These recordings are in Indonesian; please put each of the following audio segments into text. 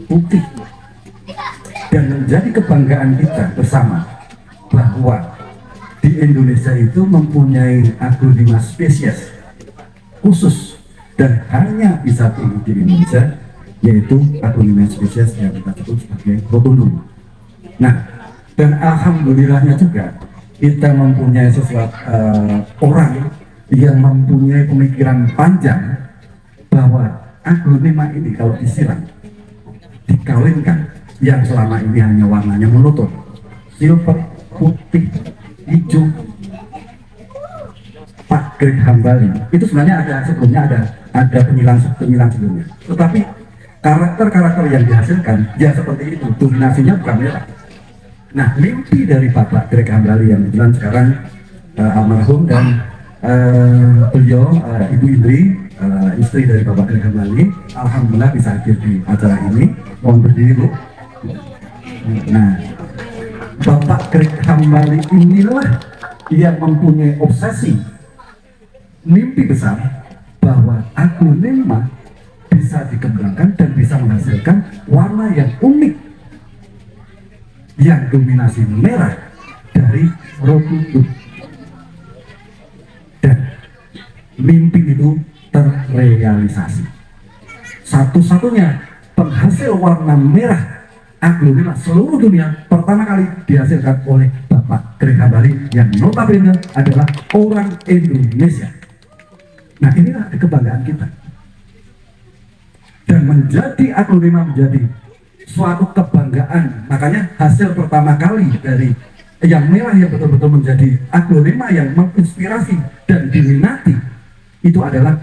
putih, dan menjadi kebanggaan kita bersama bahwa di Indonesia itu mempunyai aglonema spesies khusus dan hanya bisa tumbuh di Indonesia, yaitu aglonema spesies yang kita sebut sebagai rotundum. Nah, dan alhamdulillahnya juga kita mempunyai sesuatu orang yang mempunyai pemikiran panjang bahwa aglonema ini kalau disiram, dikawinkan, yang selama ini hanya warnanya monoton, silver, putih, hijau, Pak Greg Hambali itu sebenarnya sebelumnya ada penyilang sebelumnya, tetapi karakter yang dihasilkan ya seperti itu, dominasinya bukan merah. Nah, mimpi dari Bapak Greg Hambali yang kebetulan sekarang almarhum, dan beliau Ibu Indri, istri dari Bapak Greg Hambali, alhamdulillah bisa hadir di acara ini. Mohon berdiri, Bu. Nah, Bapak Greg Hambali inilah yang mempunyai obsesi, mimpi besar bahwa aglonema bisa dikembangkan dan bisa menghasilkan warna yang unik yang dominasi merah dari rotundum, dan mimpi itu terrealisasi. Satu-satunya penghasil warna merah aglonema seluruh dunia pertama kali dihasilkan oleh Bapak Greg Hambali yang notabene adalah orang Indonesia. Nah, inilah kebanggaan kita, dan menjadi aglonema menjadi suatu kebanggaan. Makanya hasil pertama kali dari yang merah yang betul-betul menjadi aglonema yang menginspirasi dan diminati itu adalah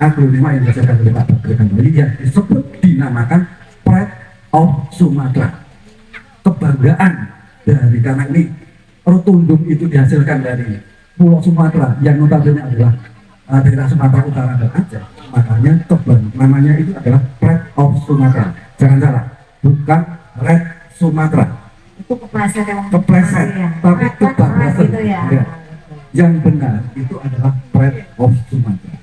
aglonema yang dihasilkan oleh Bapak Greg Hambali yang disebut dinamakan Pride of Sumatera. Kebanggaan dari, karena ini rotundum itu dihasilkan dari Pulau Sumatera yang notabene adalah daerah Sumatera Utara dan Aceh, makanya namanya itu adalah Pride of Sumatera. Jangan salah, bukan Red Sumatera. Itu kepleset ya, kepleset, ya. tapi kebablasan gitu ya. Ya. Yang benar itu adalah Pride of Sumatera,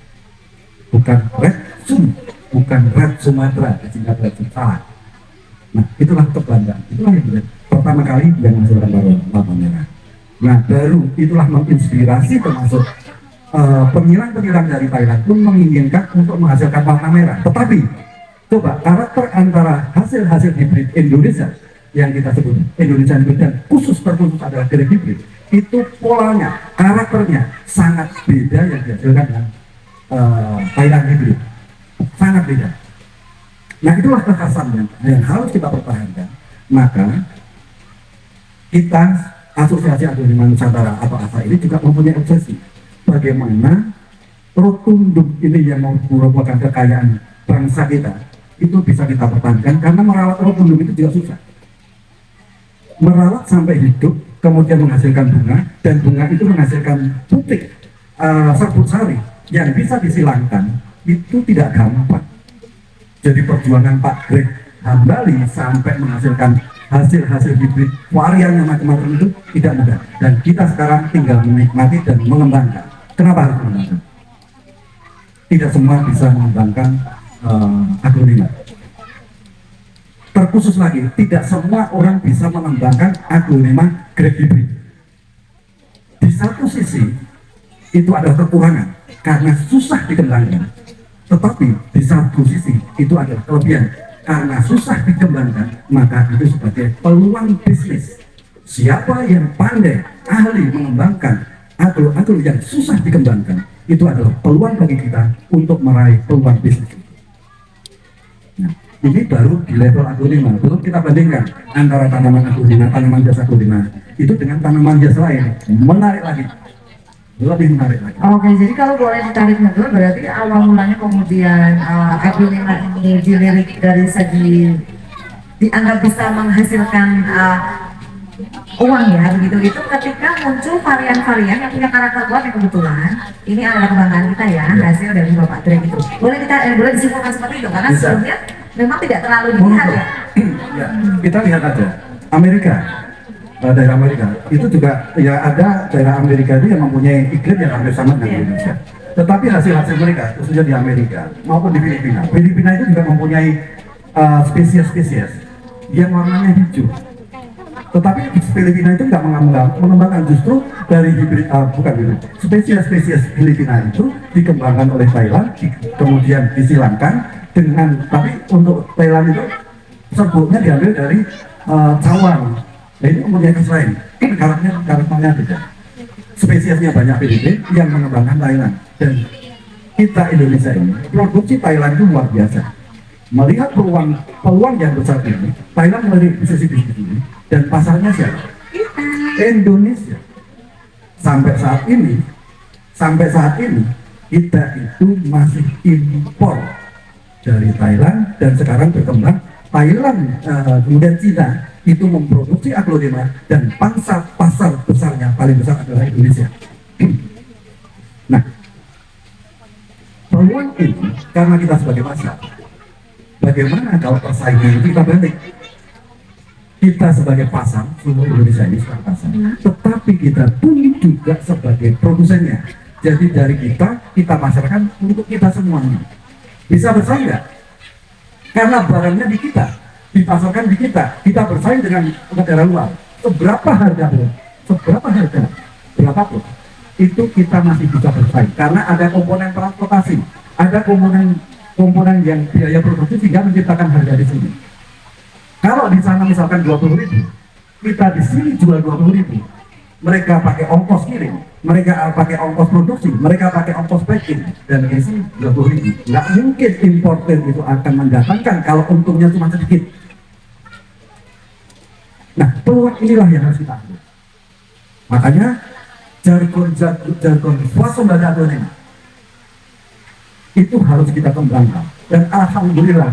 bukan Red Sum, bukan Red Sumatera, sehingga Red salah. Nah, itulah kebanggaan, itulah yang benar. Pertama kali yang menghasilkan warna merah. Nah, baru itulah menginspirasi, termasuk penyilang-penyilang dari Thailand pun menginginkan untuk menghasilkan warna merah. Tetapi coba karakter antara hasil-hasil hibrid Indonesia yang kita sebut Indonesia hibrid dan terkhusus adalah Greg hibrid, itu polanya, karakternya sangat beda yang dihasilkan dengan Thailand hibrid, sangat beda. Nah, itulah kekhasannya yang harus kita pertahankan. Maka kita Asosiasi Aglonema Nusantara atau ASA ini juga mempunyai obsesi bagaimana rotundum ini yang merupakan kekayaan bangsa kita itu bisa kita pertahankan, karena merawat rotundum itu juga susah. Merawat sampai hidup, kemudian menghasilkan bunga, dan bunga itu menghasilkan putih serbuk sari yang bisa disilangkan, itu tidak gampang. Jadi perjuangan Pak Greg Hambali sampai menghasilkan hasil-hasil hibrid variannya macam-macam itu tidak mudah, dan kita sekarang tinggal menikmati dan mengembangkan. Kenapa harus mengembangkan? Tidak semua bisa mengembangkan aglonema. Terkhusus lagi, tidak semua orang bisa mengembangkan aglonema Greg hibrid. Di satu sisi itu adalah kekurangan karena susah dikembangkan, tetapi di satu sisi itu adalah kelebihan karena susah dikembangkan, maka itu sebagai peluang bisnis. Siapa yang pandai, ahli mengembangkan aglo yang susah dikembangkan, itu adalah peluang bagi kita untuk meraih peluang bisnis. Nah, ini baru di level aglonema. Belum kita bandingkan antara tanaman aglonema, tanaman jas aglonema itu dengan tanaman jas lain. Menarik lagi, lebih menarik lagi. Oke, jadi kalau boleh ditarik mundur, berarti awal mulanya kemudian aglonema ini dilirik dari segi dianggap bisa menghasilkan uang ya, begitu itu ketika muncul varian-varian yang punya karakter kuat yang kebetulan ini adalah kebanggaan kita ya, hasil dari Bapak Greg itu. Boleh boleh disimpulkan seperti itu karena bisa. sebelumnya memang tidak terlalu dilihat ya. Ya, kita lihat aja Amerika, daerah Amerika itu juga ya, ada daerah Amerika itu yang mempunyai iklim yang hampir sama dengan Indonesia. Tetapi hasil mereka khususnya di Amerika maupun di Filipina itu juga mempunyai spesies-spesies yang warnanya hijau. Tetapi Filipina itu nggak mengembangkan, justru dari hibrid, bukan hibrid, spesies-spesies Filipina itu dikembangkan oleh Thailand, kemudian disilangkan dengan, tapi untuk Thailand itu serbuknya diambil dari cawang. Nah ini kemudian Israel, karakternya beda. Spesiesnya banyak Filipina yang mengembangkan Thailand, dan kita Indonesia ini produksi Thailand itu luar biasa. Melihat peluang yang besar ini, Thailand melihat sisi bisnis ini, dan pasarnya siapa? Indonesia. Sampai saat ini kita itu masih impor dari Thailand, dan sekarang berkembang Thailand, kemudian Cina itu memproduksi aglonema, dan pasar besarnya paling besar adalah Indonesia. Nah, peluang ini karena kita sebagai pasar, bagaimana kalau persaingan kita balik? Kita sebagai pasar, seluruh Indonesia ini sebagai pasar, tetapi kita pun juga sebagai produsennya. Jadi dari kita pasarkan untuk kita semuanya. Bisa bersaing nggak? Karena barangnya di kita, dipasarkan di kita bersaing dengan negara luar. Seberapa harga, berapapun, itu kita masih bisa bersaing. Karena ada komponen transportasi, ada komponen yang biaya produksi sehingga menciptakan harga di sini. Kalau di sana misalkan 20.000, kita di sini jual 20.000, mereka pakai ongkos kirim, mereka pakai ongkos produksi, mereka pakai ongkos packing, dan di sini 20.000. Nggak mungkin importer itu akan mendatangkan kalau untungnya cuma sedikit. Nah, peluang inilah yang harus kita ambil. Makanya jargon swasembada aglonema itu harus kita kembangkan, dan alhamdulillah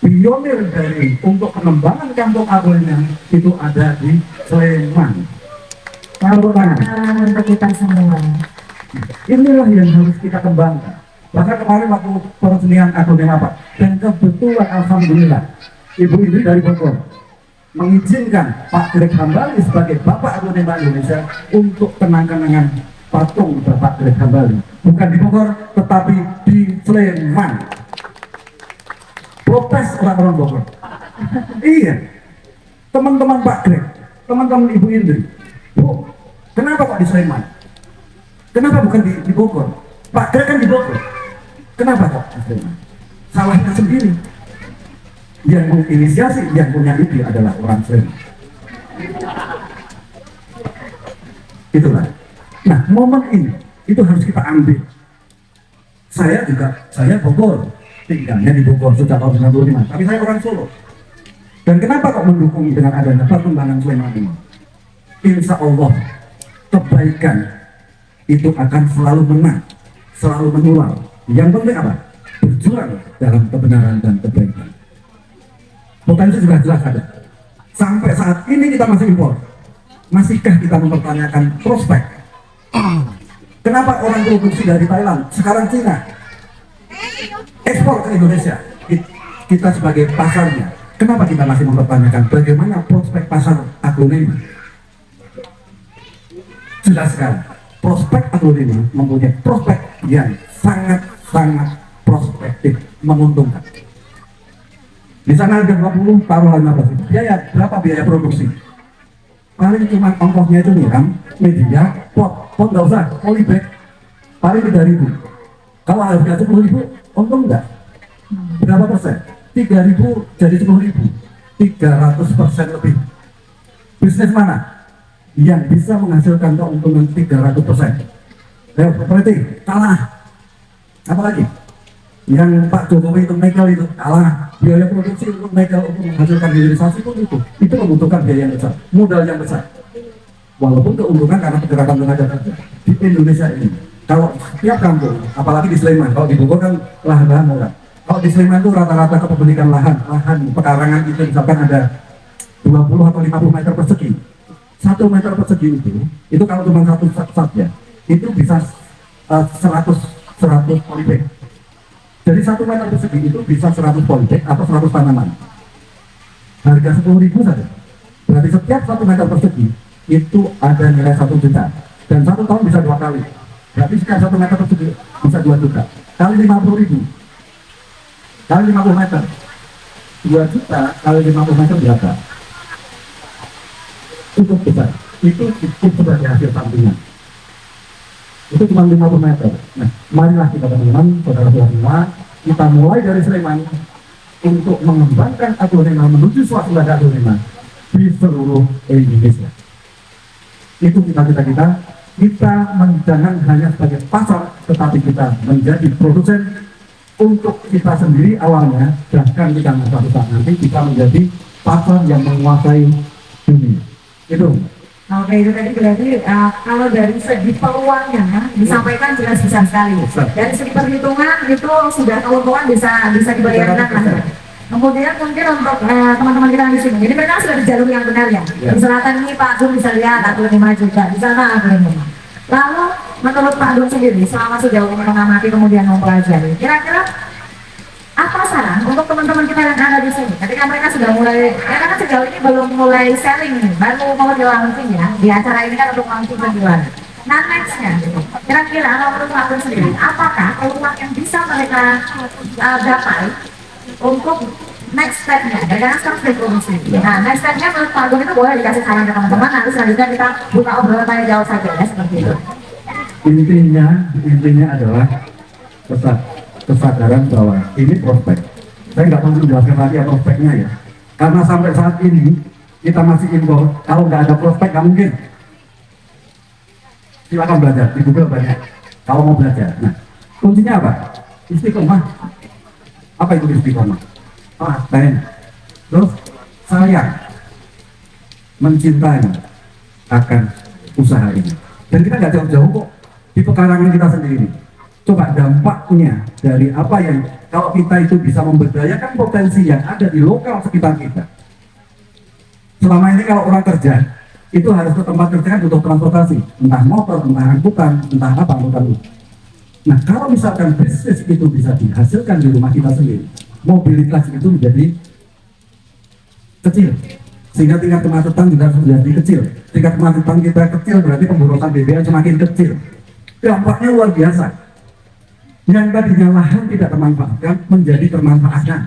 pionir dari untuk pengembangan kampung aglonema itu ada di Sleman. Taruh tangan Untuk kita semua. inilah yang harus kita kembangkan. Bahkan kemarin waktu peresmian aglonema Pak, dan kebetulan alhamdulillah Ibu Indri dari Bogor mengizinkan Pak Greg Hambali sebagai Bapak Aglonema Indonesia untuk kenang-kenangan patung Bapak Greg Hambali, bukan di Bogor tetapi di Sleman. Protes orang-orang Bogor. Iya, teman-teman Pak Greg, teman-teman Ibu Indri, Bu, kenapa kok di Sleman? Kenapa bukan di Bogor? Pak Greg kan di Bogor, kenapa kok di Sleman? Salahnya sendiri. Yang menginisiasi, yang punya ide adalah orang Sleman. Itulah. Nah, momen ini itu harus kita ambil. Saya Bogor, tinggalnya di Bogor sejak tahun 95, tapi saya orang Solo. Dan kenapa kok mendukung dengan adanya perkembangan Sleman ini? Insya Allah kebaikan itu akan selalu menang, selalu menular. Yang penting apa? Berjuang dalam kebenaran dan kebaikan. Potensi sudah jelas ada. Sampai saat ini kita masih impor. Masihkah kita mempertanyakan prospek? Kenapa orang produksi dari Thailand, sekarang Cina, ekspor ke Indonesia? Kita sebagai pasarnya, kenapa kita masih mempertanyakan bagaimana prospek pasar aglonema? Jelas sekali, prospek aglonema mempunyai prospek yang sangat prospektif, menguntungkan. Di sana harga 20, taruh 15. Berapa biaya produksi? Paling cuma ongkosnya itu miram, media, pot nggak usah, polybag, paling 3.000. Kalau harga 10.000, untung enggak? Berapa persen? 3.000 jadi 10.000, 300% lebih. Bisnis mana yang bisa menghasilkan keuntungan 300%? Ayo, berarti kalah. Apalagi? Yang Pak Jokowi itu nikel itu kalah. Biaya produksi untuk nikel untuk menghasilkan hilirisasi pun itu membutuhkan biaya yang besar, modal yang besar. Walaupun keuntungan karena pergerakan tenaga kerja di Indonesia ini, kalau setiap kampung, apalagi di Sleman, kalau di Bogor kan lahan-lahan murah. Kalau di Sleman itu rata-rata kepemilikan lahan pekarangan itu misalkan ada 20 atau 50 meter persegi. 1 meter persegi itu kalau cuma satu saja, itu bisa 100 polybag. Jadi 1 meter persegi itu bisa 100 polybag atau 100 tanaman. Harga 10.000 saja. Berarti setiap 1 meter persegi itu ada nilai 1 juta. Dan 1 tahun bisa 2 kali. Berarti setiap 1 meter persegi bisa 2 juta. Kali 50.000. Kali 50 meter. 2 juta kali 50 meter berapa? Cukup besar. Itu cukup sebagai hasil sampingan. Itu cuma 50 meter. Nah, marilah kita teman-teman, saudara-saudara semua, kita mulai dari Sleman untuk mengembangkan aglonema menuju swasembada aglonema di seluruh Indonesia. Itu cita-cita kita. Kita jangan hanya sebagai pasar, tetapi kita menjadi produsen untuk kita sendiri awalnya, bahkan kita suatu saat nanti kita menjadi pasar yang menguasai dunia. Itu. Oke, itu tadi berarti kalau dari segi peluangnya disampaikan jelas besar sekali. Dari segi perhitungan itu sudah kawan-kawan bisa dibayangkan lah. Kemudian mungkin untuk teman-teman kita di sini, jadi mereka sudah di jalur yang benar ya. Di selatan ini Pak Gun bisa lihat 45 juta, di sana 45. Lalu menurut Pak Gun sendiri, selama sejauh ini mengamati kemudian mempelajari, kira-kira apa saran untuk teman-teman kita yang ada di sini? Ketika mereka sudah mulai, karena kan sejauh ini belum mulai selling nih, baru mau launching ya. Di acara ini kan untuk launching penjualan. Nah nextnya, kira-kira kalau menurut Pak Gun sendiri, apakah peluang yang bisa mereka dapat untuk next step-nya, karena sekarang sudah produksi. Nah, next step-nya menurut Pak Gun itu boleh dikasih saran ke teman-teman, nanti selanjutnya kita buka obrolan tanya jawab saja ya, seperti itu. Intinya adalah kesadaran bahwa ini prospek. Saya nggak perlu menjelaskan lagi apa prospeknya ya, karena sampai saat ini kita masih info, kalau nggak ada prospek nggak mungkin. Silakan belajar, di Google banyak kalau mau belajar. Nah, kuncinya apa? Istiqomah. Apa itu istiqomah? Paten. Terus sayang, mencintai akan usaha ini. Dan kita nggak jauh-jauh kok di pekarangan kita sendiri. Coba dampaknya dari apa yang kalau kita itu bisa memberdayakan potensi yang ada di lokal sekitar kita. Selama ini kalau orang kerja itu harus ke tempat kerja kan butuh transportasi, entah motor, entah angkutan, entah apa angkutan itu. Nah, kalau misalkan bisnis itu bisa dihasilkan di rumah kita sendiri, mobilitas itu menjadi kecil, sehingga tingkat kemacetan juga menjadi kecil. Tingkat kemacetan kita kecil berarti pemborosan BBM semakin kecil. Dampaknya luar biasa. Yang tadinya lahan tidak termanfaatkan menjadi termanfaatkan.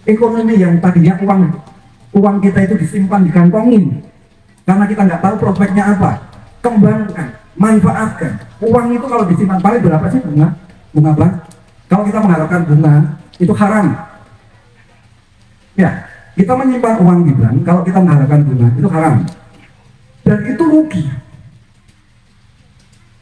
Ekonomi yang tadinya uang kita itu disimpan di kantongin, karena kita nggak tahu prospeknya apa, kembangkan, manfaatkan. Uang itu kalau disimpan paling berapa sih bunga bank? Kalau kita mengharapkan bunga itu haram. Ya, kita menyimpan uang di bank kalau kita mengharapkan bunga itu haram. Dan itu rugi.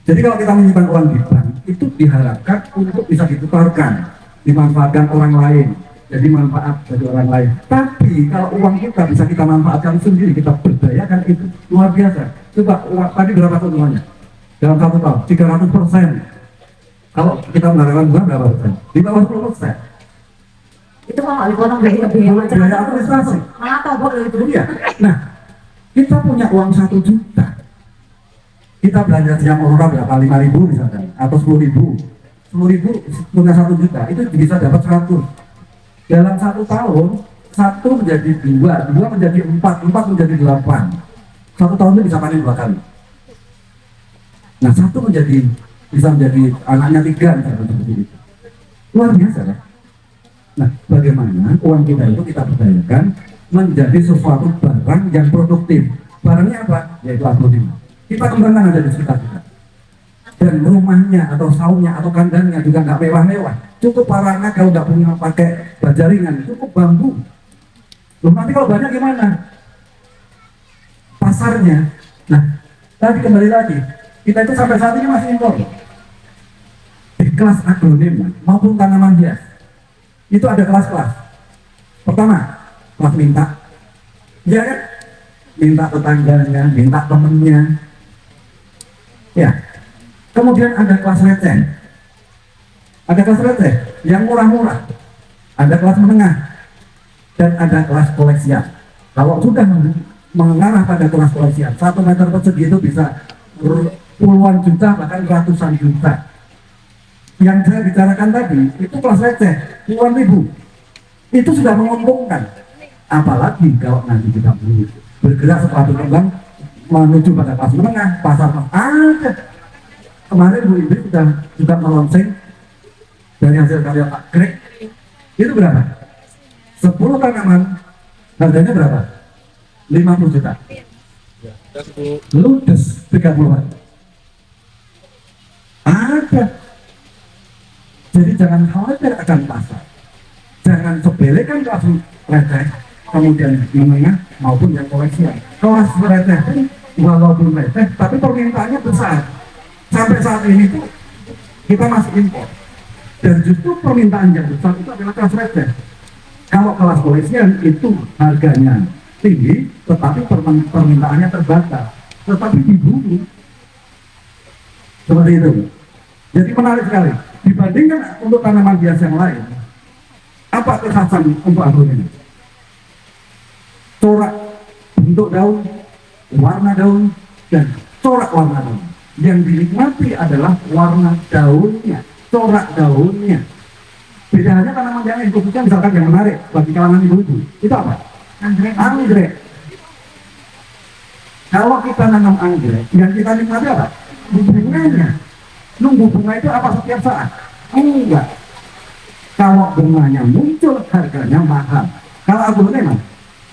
Jadi kalau kita menyimpan uang di bank itu diharapkan untuk bisa ditukarkan, dimanfaatkan orang lain, jadi manfaat bagi orang lain. Tapi kalau uang kita bisa kita manfaatkan sendiri, kita berdayakan, itu luar biasa. Coba uang tadi berapa keuntungannya? Dalam 1 tahun 300%. Kalau kita mengharapkan bunga berapa persen? Di bawah 10%. Itu mau dipotong biaya macam biaya administrasi. malah tobok itu. Iya. Nah, kita punya uang 1 juta. Kita belanja siang Aurora berapa? 5.000 misalkan, atau 10.000. 10.000 punya 1 juta, itu bisa dapat 100. Dalam 1 tahun, 1 menjadi 2, 2 menjadi 4, 4 menjadi 8. 1 tahun itu bisa panen 2 kali. Nah, 1 bisa menjadi anaknya 3 misalkan seperti itu. Luar biasa ya. Nah, bagaimana uang kita itu kita berdayakan menjadi sesuatu barang yang produktif. Barangnya apa? Yaitu aglonema. Kita kembangkan ada di sekitar kita. Dan rumahnya atau saungnya atau kandangnya juga nggak mewah-mewah. Cukup parana kalau nggak punya pakai bajaringan, cukup bambu. Loh, nanti kalau banyak gimana? Pasarnya. Nah, tadi kembali lagi, kita itu sampai saat ini masih impor. Di kelas aglonema maupun tanaman hias, itu ada kelas-kelas. Pertama, kelas minta. Ya kan? Minta tetangganya, minta temennya. Ya. Kemudian ada kelas receh. Ada kelas receh yang murah-murah. Ada kelas menengah. Dan ada kelas koleksian. Kalau sudah mengarah pada kelas koleksian, 1 meter persegi itu bisa puluhan juta, bahkan ratusan juta. Yang saya bicarakan tadi, itu kelas receh, puluhan ribu. Itu sudah menguntungkan. Apalagi kalau nanti kita bergerak setelah berkembang menuju pada kelas menengah, pasar ada. Kemarin Bu Indri sudah juga melonseng dari hasil karya Pak Greg. Itu berapa? 10 tanaman harganya berapa? 50 juta. Ludes 30 hari. Ada. Jadi jangan khawatir akan pasar. Jangan sepelekan kelas receh, kemudian menengah maupun yang komersial. Kelas receh pun walaupun receh, tapi permintaannya besar. Sampai saat ini tuh kita masih impor. Dan justru permintaan yang besar itu adalah kelas receh. Kalau kelas komersial itu harganya tinggi, tetapi permintaannya terbatas, tetapi diburu. Seperti itu. Jadi menarik sekali. Dibandingkan untuk tanaman hias yang lain, apa kekhasan untuk aglonema? Corak bentuk daun, warna daun, dan corak warna daun. Yang dinikmati adalah warna daunnya, corak daunnya. Beda halnya tanaman yang lain, khususnya misalkan yang menarik bagi kalangan ibu-ibu, itu apa? Anggrek. Kalau kita nanam anggrek, yang kita nikmati apa? Bunganya. Nunggu bunga itu apa setiap saat? Enggak. Kalau bunganya muncul, harganya mahal. Kalau aglonema,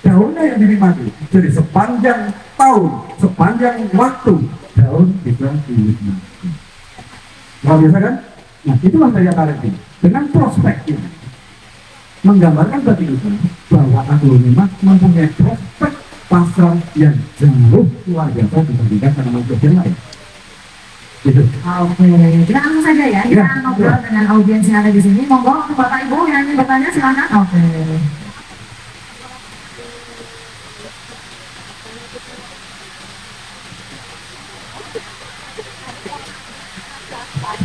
daunnya yang dinikmati. Jadi sepanjang tahun, sepanjang waktu, daun bisa dinikmati. Luar biasa kan? Nah, itulah daya tarik ini. Dengan prospek ini, menggambarkan bagi kita bahwa aglonema mempunyai prospek pasar yang jauh luar biasa dibandingkan tanaman hias yang lain. Gitu. Oke, kita langsung saja ya. Kita ngobrol dengan audiens yang ada di sini. Monggo untuk Bapak Ibu yang ingin bertanya silakan. Oke.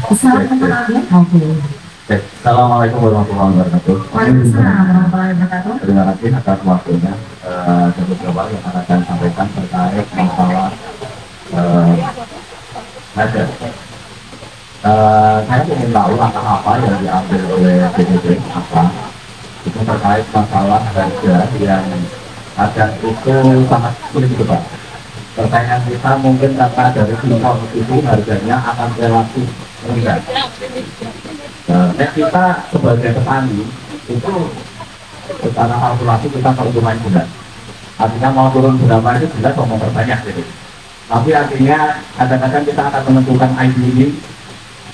Assalamualaikum. Oke. Assalamualaikum warahmatullahi wabarakatuh. Waalaikumsalam warahmatullahi wabarakatuh. Terima kasih atas waktunya. Ada beberapa yang akan saya sampaikan terkait masalah ada. Saya ingin tahu langkah apa yang diambil oleh BPD apa itu terkait masalah harga yang ada itu sangat sulit juga. Pertanyaan kita mungkin karena dari impor itu harganya akan relatif rendah. Nah, kita sebagai petani itu secara kalkulasi kita keuntungan bulan. Artinya mau turun berapa itu jelas mau memperbanyak gitu. Tapi artinya kadang-kadang kita akan menentukan ID ini,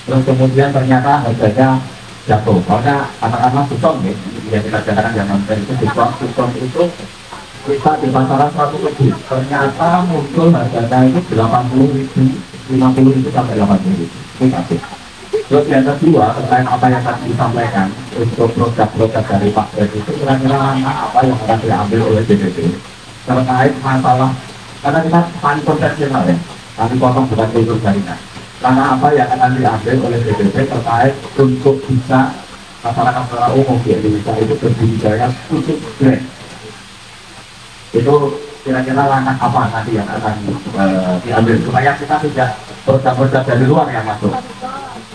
terus kemudian ternyata harganya jatuh. Soalnya katakanlah suson nih, yang kita katakan yang nanti itu suson itu kita di pasaran 100.000, ternyata muncul harganya itu 80.000, 50.000 sampai 80.000. Itu satu. Terus yang kedua terkait apa yang tadi disampaikan untuk produk-produk dari Pak Bed itu kira-kira apa yang akan diambil oleh BPD terkait masalah, karena kita paling konvensional ya, kami potong bukan kultur jaringan. Karena apa yang akan diambil oleh BPD terkait untuk bisa masyarakat secara umum di Indonesia itu berbudidaya khusus grade. Itu kira-kira langkah apa nanti yang akan diambil supaya kita tidak produk-produk dari luar yang masuk,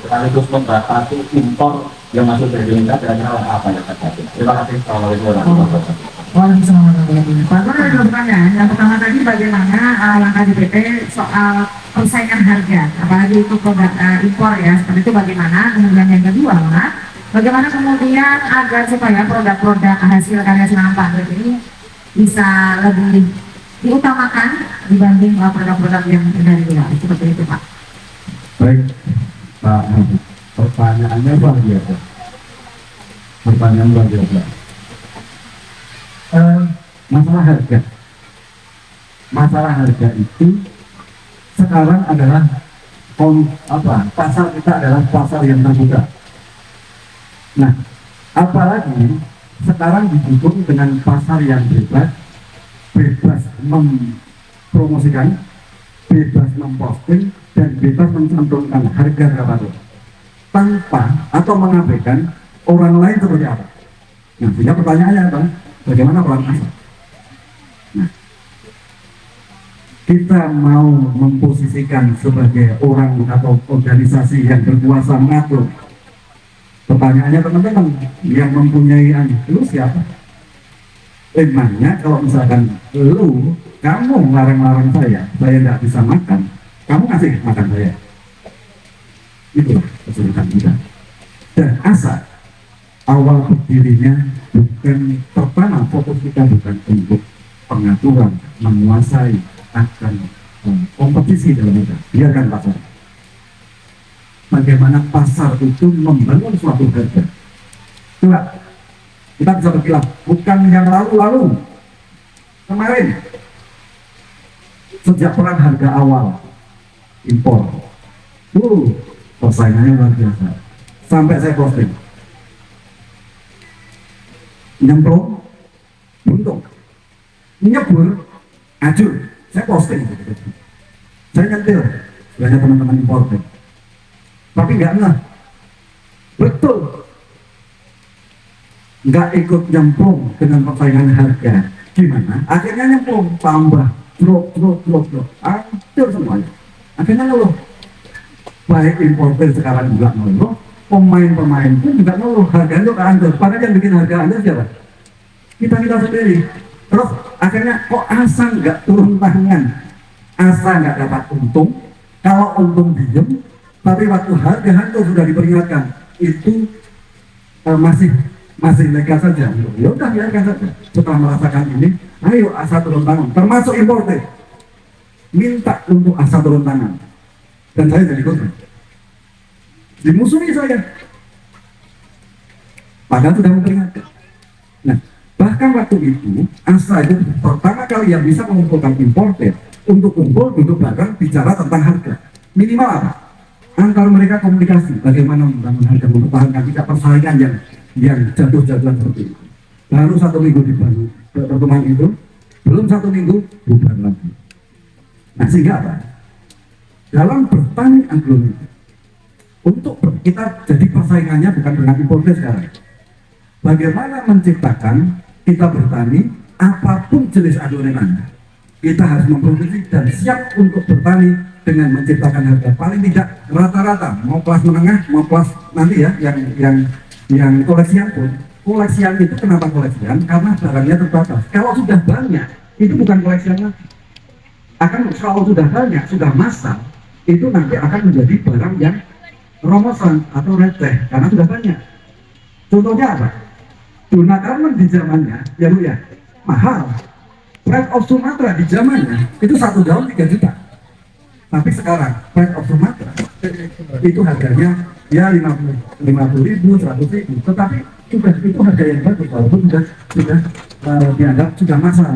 sekaligus membatasi impor yang masuk dari Indonesia. Kira-kira langkah apa yang akan terjadi? Terima kasih. Assalamualaikum warahmatullahi wabarakatuh. Waalaikumsalam warahmatullahi wabarakatuh. Pak Guru ada dua pertanyaan. Yang pertama tadi bagaimana langkah DPP soal persaingan harga, apalagi itu produk impor ya, seperti itu bagaimana? Kemudian yang kedua, bagaimana kemudian agar supaya produk-produk hasil karya silangan Pak Guru ini bisa lebih diutamakan dibanding produk-produk yang dari luar, seperti itu Pak. Baik, Pak Habib. Pertanyaannya luar biasa. Pertanyaan luar biasa. Masalah harga. Masalah harga itu sekarang adalah pasar kita adalah pasar yang terbuka. Nah, apalagi sekarang didukung dengan pasar yang bebas mempromosikan, bebas memposting, dan bebas mencantumkan harga berapa tuh, tanpa atau mengabaikan orang lain seperti apa. Nah, sehingga pertanyaannya apa? Bagaimana peran asal? Nah, kita mau memposisikan sebagai orang atau organisasi yang berkuasa mengatur. Pertanyaannya teman-teman yang mempunyai lu siapa? Emangnya kalau misalkan kamu ngelarang-larang saya tidak bisa makan, kamu kasih makan saya. Itulah kesulitan kita. Dan asal awal berdirinya bukan, pertama fokus kita bukan untuk pengaturan, menguasai akan kompetisi dalam negara, biarkan pasar. Bagaimana pasar itu membangun suatu harga. Coba kita bisa berkilah, bukan yang lalu-lalu, kemarin sejak perang harga awal impor, persaingannya luar biasa. Sampai saya posting, nyemplung, buntung, nyebur, ajur, saya posting. Saya nyentil, banyak teman-teman importer, tapi nggak ngeh, betul, nggak ikut nyemplung dengan persaingan harga. Gimana? Akhirnya nyemplung, tambah, drop, hancur semuanya. Akhirnya ngeluh. Baik importer sekarang juga ngeluh, pemain-pemain pun juga ngeluh, harga itu hancur. Padahal yang bikin harga hancur siapa? Kita sendiri. Terus akhirnya kok asa nggak turun tangan, asa nggak dapat untung. Kalau untung diem, tapi waktu harga hancur sudah diperingatkan, itu masih legal saja. Ya udah, biarkan saja. Setelah merasakan ini, ayo asa turun tangan. Termasuk importer minta untuk asa turun tangan, dan saya jadi korban. Dimusuhi saya, padahal sudah memperingatkan. Nah, bahkan waktu itu asa itu pertama kali yang bisa mengumpulkan importer untuk kumpul duduk bareng bicara tentang harga. Minimal apa? Antar mereka komunikasi, bagaimana membangun harga, mempertahankan tidak persaingan yang jatuh-jatuhan seperti itu. Baru 1 minggu dibangun pertemuan itu, belum 1 minggu bubar lagi. Nah, sehingga apa? Dalam bertani agronomi, untuk kita jadi persaingannya bukan dengan importer sekarang. Bagaimana menciptakan kita bertani, apapun jenis adonannya, kita harus memproduksi dan siap untuk bertani dengan menciptakan harga paling tidak rata-rata, mau kelas menengah, mau kelas nanti ya, yang koleksian pun. Koleksian itu kenapa koleksian? Karena barangnya terbatas. Kalau sudah banyak, itu bukan koleksian lagi. Kalau sudah banyak, sudah massal, itu nanti akan menjadi barang yang romosan atau receh karena sudah banyak. Contohnya apa? Tuna Carmen di zamannya, ya Bu ya, mahal. Pride of Sumatra di zamannya itu 1 daun 3 juta. Tapi sekarang Pride of Sumatra itu harganya ya 50.000, 100.000. Tetapi itu harga yang bagus, walaupun sudah dianggap sudah massal.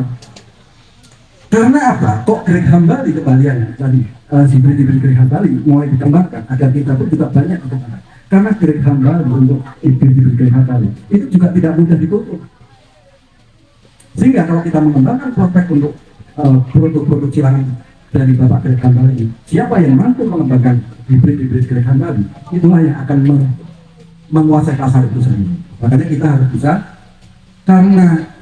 Karena apa? Kok Greg Hambali kembalian tadi, hibrid Greg Hambali mulai dikembangkan agar kita pun juga banyak dikembangkan. Karena Greg Hambali untuk hibrid Greg Hambali itu juga tidak mudah ditutup. Sehingga kalau kita mengembangkan prospek untuk produk-produk silangan dari Bapak Greg Hambali, siapa yang mampu mengembangkan hibrid Greg Hambali, itulah yang akan menguasai pasar itu sendiri. Makanya kita harus bisa, karena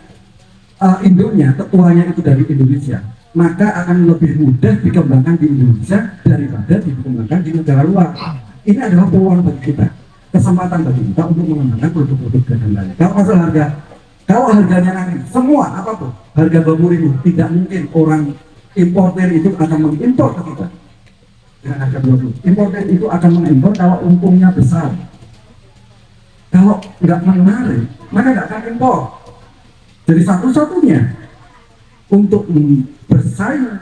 induknya, ketuanya itu dari Indonesia, maka akan lebih mudah dikembangkan di Indonesia daripada dikembangkan di negara luar. Ini adalah peluang bagi kita, kesempatan bagi kita untuk mengembangkan produk-produk dagangan. Kalau masalah harga, kalau harganya nanti semua apapun harga 20.000, tidak mungkin orang importer itu akan mengimpor ke kita dengan harga 20. Importer itu akan mengimpor kalau untungnya besar. Kalau nggak menarik, maka nggak akan impor. Jadi satu-satunya untuk bersaing,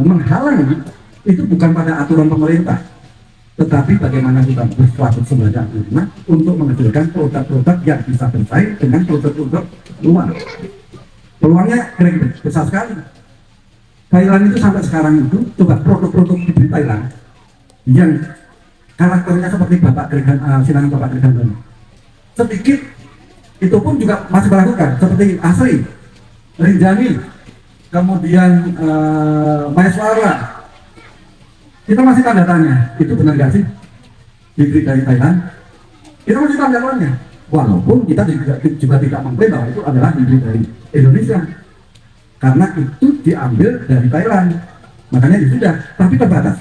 menghalangi itu bukan pada aturan pemerintah, tetapi bagaimana kita bersuatu sebagai agama untuk menghasilkan produk-produk yang bisa bersaing dengan produk-produk luar. Peluangnya kira-kira besar sekali. Thailand itu sampai sekarang itu, coba produk-produk di Thailand yang karakternya seperti silangan Bapak Greg Hambali, sedikit itu pun juga masih melakukan, seperti Asri, Rinjani, kemudian Maeswara. Kita masih tanda tanya, itu benar nggak sih hibrid dari Thailand? Kita masih tanda tanya, walaupun kita juga tidak mengklaim bahwa itu adalah hibrid dari Indonesia, karena itu diambil dari Thailand. Makanya itu sudah, tapi terbatas.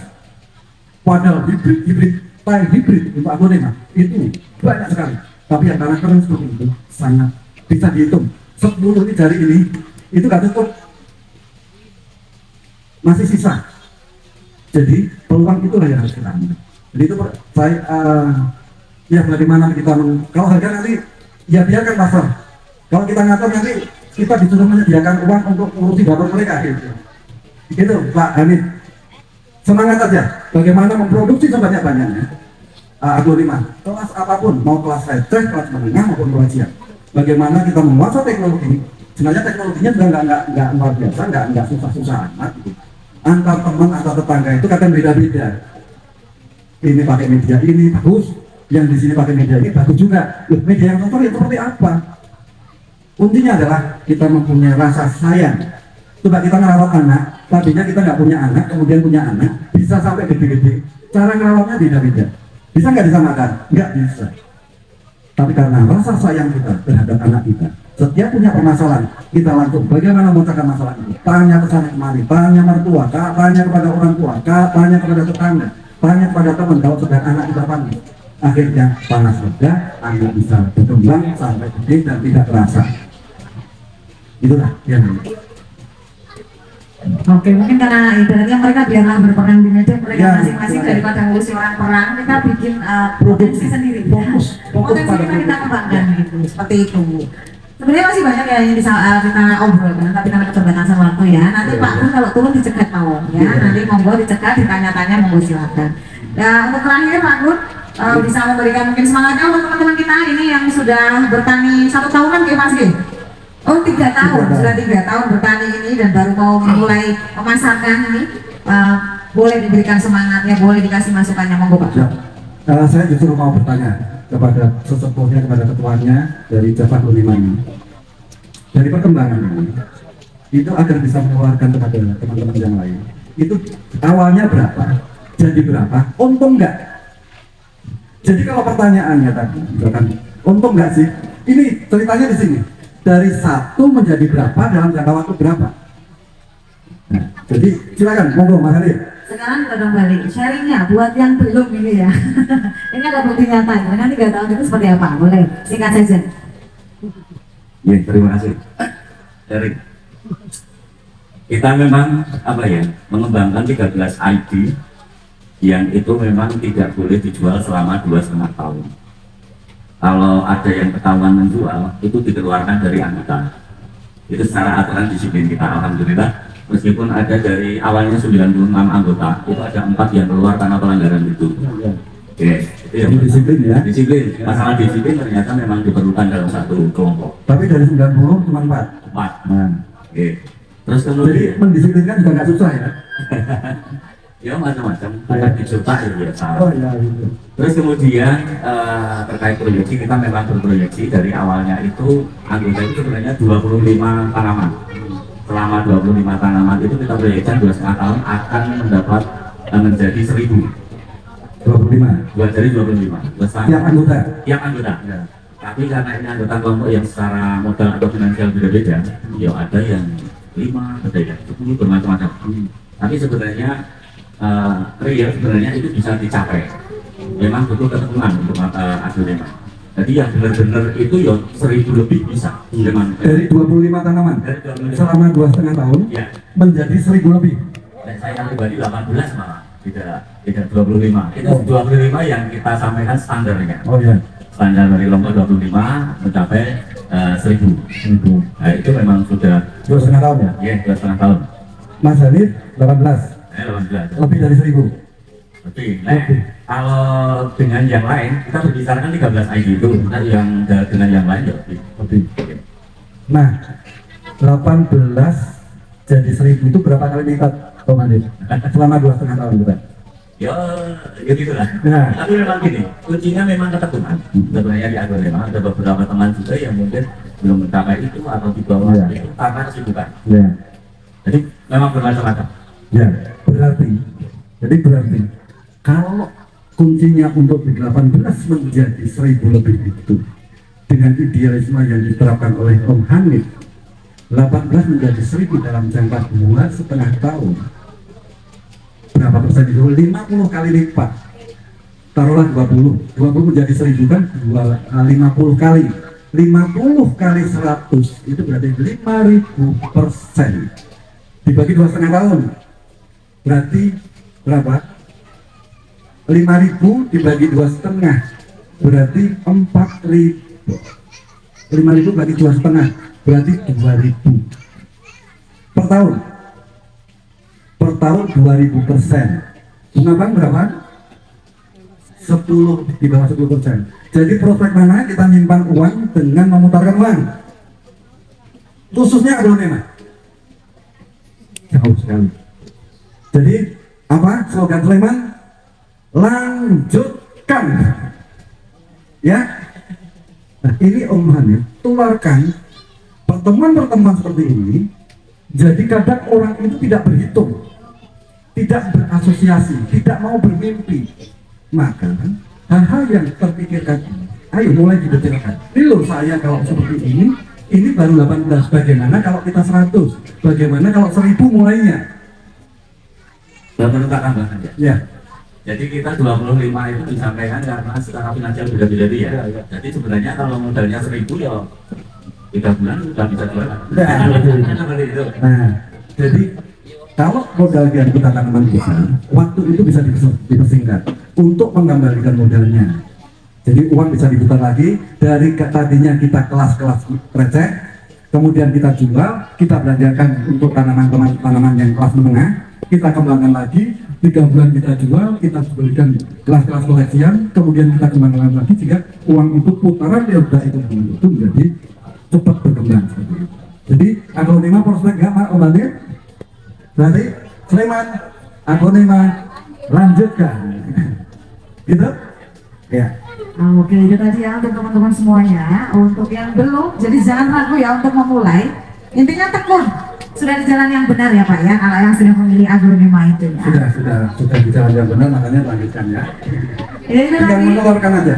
Padahal hibrid Thai hibrid untuk aglonema itu banyak sekali. Tapi yang karakternya seperti itu sangat bisa dihitung. 10 ini jari ini itu gak cukup, masih sisa. Jadi peluang itulah yang harus kita ambil. Jadi itu saya ya bagaimana kita kalau harga nanti Ya biarkan pasar. Kalau kita ngatur nanti kita disuruh menyediakan uang untuk ngurusi dapur mereka gitu. Itu Pak Hanif. Semangat aja. Bagaimana memproduksi sebanyak-banyaknya. A25 kelas apapun, mau kelas receh, kelas menengah maupun kelas siap. Bagaimana kita menguasai teknologi? Sebenarnya teknologinya juga nggak luar biasa, nggak susah-susah amat. Gitu. Antar teman, antar tetangga itu kadang beda-beda. Ini pakai media ini bagus, yang di sini pakai media ini bagus juga. Loh, media yang cocok itu seperti apa? Kuncinya adalah kita mempunyai rasa sayang. Coba kita ngerawat anak, tadinya kita nggak punya anak, kemudian punya anak, bisa sampai gede-gede. Cara ngerawatnya beda-beda. Bisa nggak disamakan? Nggak bisa. Tapi karena rasa sayang kita terhadap anak kita, setiap punya permasalahan, kita langsung bagaimana memecahkan masalah itu. Tanya ke sana kemari, tanya mertua, tanya kepada orang tua, tanya kepada tetangga, tanya kepada teman kalau sedang anak kita panik. Akhirnya panas reda, anak bisa berkembang sampai gede dan tidak terasa. Itulah yang Oke, mungkin karena ibaratnya mereka biarlah berperang di meja mereka Ya, masing-masing betul. daripada ngurusi orang perang, kita bikin produksi sendiri. Potensi pada kita kembangkan produksi. gitu, seperti itu. Sebenarnya masih banyak ya yang bisa kita obrolkan, tapi karena keterbatasan waktu ya. Nanti Ya, Pak Gun kalau turun dicegat mau ya, Ya. nanti monggo dicegat, ditanya-tanya monggo silakan. Ya untuk terakhir Pak Gun bisa memberikan mungkin semangatnya untuk teman-teman kita ini yang sudah bertani 1 tahunan kayak Mas G. Oh 3 tahun, sudah 3 tahun bertani ini dan baru mau mulai memasarkan ini, boleh diberikan semangatnya, boleh dikasih masukannya, monggo Pak. Ya. Saya justru mau bertanya kepada sesepuhnya, kepada ketuanya dari Jafar Uniman. Dari perkembangan ini, itu agar bisa mengeluarkan kepada teman-teman yang lain. Itu awalnya berapa? Jadi berapa? Untung nggak? Jadi kalau pertanyaannya tadi, misalkan untung nggak sih? Ini ceritanya di sini. Dari 1 menjadi berapa dalam jangka waktu berapa? Nah, jadi silakan, monggo Mas Hanif. Sekarang kita dong balik sharingnya buat yang belum ini ya. Ini ada bukti nyata. Dengan 3 tahun itu seperti apa? Boleh singkat saja. Ya, terima kasih. Dari kita memang apa ya, mengembangkan 13 ID yang itu memang tidak boleh dijual selama 2,5 tahun. Kalau ada yang ketahuan menjual, itu dikeluarkan dari anggota. Itu secara aturan disiplin kita, alhamdulillah. Meskipun ada dari awalnya 96 anggota, itu ada 4 yang keluar karena pelanggaran itu. Oke, itu yang Jadi disiplin ya. disiplin. Masalah disiplin ternyata memang diperlukan dalam satu kelompok. Tapi dari 90 cuma 4. 4. Nah, Oke. Terus jadi kemudian mendisiplinkan juga nggak susah ya. ya macam-macam, ada dijuta ya biasa. Oh iya gitu. Terus kemudian terkait proyeksi, kita memang berproyeksi dari awalnya itu anggota itu sebenarnya 25 tanaman. Selama 25 tanaman itu kita proyeksikan 2,5 tahun akan mendapat menjadi 1.000. 25. Buat dari 25. Tiap anggota. Tiap anggota. Ya. Tapi karena ini anggota kelompok yang secara modal atau finansial beda-beda, ya ada yang 5, ada yang 10, bermacam-macam. Tapi sebenarnya real sebenarnya itu bisa dicapai. Memang butuh ketekunan untuk A25. Jadi yang benar-benar itu ya 1.000 lebih bisa. Memang Dari 25 tanaman dari 25. selama 2,5 tahun Ya, menjadi 1.000 lebih. dan saya pribadi 18 malah, tidak 25. Itu 25 yang kita sampaikan standarnya. Oh iya. Standar dari kelompok 25 mencapai 1.000. Nah, itu memang sudah 2,5 tahun ya. ya 2,5 tahun. Mas Hanif 18. 18. Lebih dari 1.000. Lebih. Nah, kalau dengan yang lain kita berbicara kan 13 ID itu. Nah, yang dengan yang lain ya lebih. Lebih. Nah, 18 jadi 1.000 itu berapa kali lipat, Om Hanif? Selama 2,5 tahun kita. Ya, ya gitulah. Nah. Tapi memang gini, kuncinya memang ketekunan. Sebenarnya di Agrolema ada beberapa teman juga yang mungkin belum mencapai itu atau di bawah Ya. itu karena kesibukan. Ya. Jadi memang bermacam-macam. Ya, jadi berarti kalau kuncinya untuk di 18 menjadi 1.000 lebih itu dengan idealisme yang diterapkan oleh Om Hanif, 18 menjadi 1.000 dalam jangka 2,5 tahun, berapa persen itu? 50 kali lipat. Taruhlah 20 menjadi 1.000 kan 50 kali. 50 kali 100 itu berarti 5.000%. Dibagi 2,5 tahun. Berarti berapa? 5.000 dibagi 2,5 berarti 4.000. 5.000 bagi 2,5 berarti 2.000 per tahun. Per tahun 2.000%. Bunga bank berapa? 10, di bawah 10%. Jadi prospek mana kita menyimpan uang dengan memutarkan uang, khususnya aglonema, jauh sekali. Jadi apa slogan Sleman? Lanjutkan, ya. Nah, ini Om Hanif tularkan pertemuan-pertemuan seperti ini. Jadi kadang orang itu tidak berhitung, tidak berasosiasi, tidak mau bermimpi. Maka hal-hal yang terpikirkan ini, ayo mulai didetailkan. Ini loh saya kalau seperti ini baru 18. Bagaimana kalau kita 100? Bagaimana kalau 1.000 mulainya? Bapak tak tambah aja. Ya. Jadi kita 25 itu disampaikan karena secara finansial beda-beda ya. Jadi sebenarnya kalau modalnya 1.000 ya 3 bulan sudah bisa jualan. Seperti itu. Nah, jadi kalau modal yang kita tanaman besar, waktu itu bisa dipersingkat untuk mengembalikan modalnya. Jadi uang bisa diputar lagi dari tadinya kita kelas-kelas receh, kemudian kita jual, kita belanjakan untuk tanaman yang kelas menengah, kita kembangkan lagi, 3 bulan kita jual, kita berikan kelas-kelas koleksian, kemudian kita kembangkan lagi sehingga uang itu putaran dia udah itu menjadi cepat berkembang. Jadi aglonema prospek nggak Pak Om Hanif? Berarti Sleman aglonema lanjutkan, gitu? Ya. Oke, itu tadi ya untuk teman-teman semuanya. Untuk yang belum, jadi jangan ragu ya untuk memulai. Intinya tekun. Sudah di jalan yang benar ya Pak ya, kalau yang sudah memilih aglonema itu ya. Sudah di jalan yang benar, makanya lanjutkan ya. Itu Tinggal tadi. mengeluarkan aja.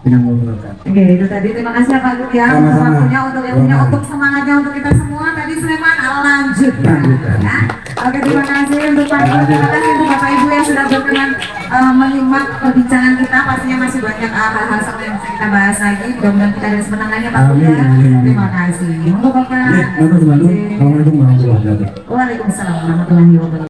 Tinggal mengeluarkan. Oke, itu tadi terima kasih ya Pak Lut ya untuk Sama-sama. waktunya, untuk ilmunya, untuk semangatnya untuk kita semua. Tadi Sleman lanjutkan ya. Oke, terima kasih untuk Pak Lut, terima kasih untuk Bapak Ibu yang sudah berkenan menyimak perbincangan kita. Pastinya masih banyak hal-hal sama yang bisa kita bahas lagi. Mudah-mudahan kita ada kesenangannya Pak Lut ya. Amin. Terima kasih. Untuk Bapak. Assalamualaikum warahmatullahi wabarakatuh. Waalaikumsalam warahmatullahi wabarakatuh.